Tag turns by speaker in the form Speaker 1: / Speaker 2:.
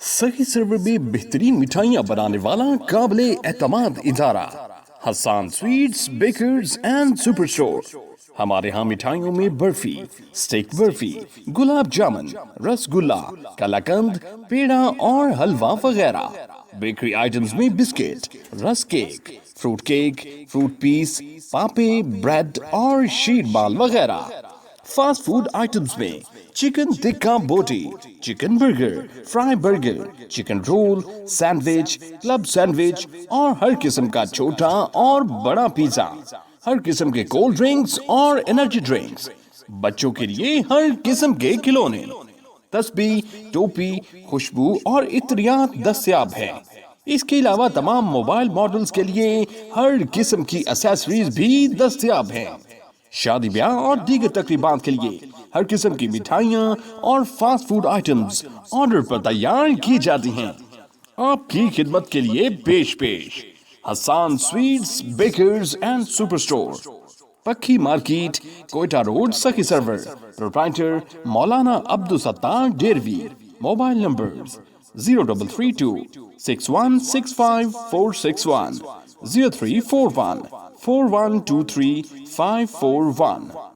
Speaker 1: سخی سرور میں بہترین مٹھائیاں بنانے والا قابل اعتماد ادارہ Hassan sweets bakers and super store. ہمارے ہاں مٹھائیوں میں برفی، اسٹیک برفی، گلاب جامن، رس گلا، کلاکند، پیڑا اور حلوہ وغیرہ۔ بیکری آئٹمز میں بسکٹ، رس کیک، فروٹ پیس، پاپے، بریڈ اور شیر بال وغیرہ۔ فاسٹ فوڈ آئٹمز میں chicken tikka boti, chicken burger, fry burger, chicken roll, sandwich, club sandwich اور ہر قسم کا چھوٹا اور بڑا پیزا، ہر قسم کے کولڈ ڈرنکس اور انرجی ڈرنکس، بچوں کے لیے ہر قسم کے کھلونے، تسبیح، ٹوپی، خوشبو اور عطریات دستیاب ہیں۔ اس کے علاوہ تمام موبائل ماڈلز کے لیے ہر قسم کی ایسیسریز بھی دستیاب ہیں۔ شادی بیاہ اور دیگر تقریبات کے لیے ہر قسم کی مٹھائیاں اور فاسٹ فوڈ آئٹمز آرڈر پر تیار کی جاتی ہیں۔ آپ کی خدمت کے لیے پیش Hassan sweets bakers and super store, پکی market, Quetta road, Sakhi Sarwar. Proprietor مولانا عبدالستار ڈیروی۔ Mobile numbers 0332 6165 461 0341 4123 541۔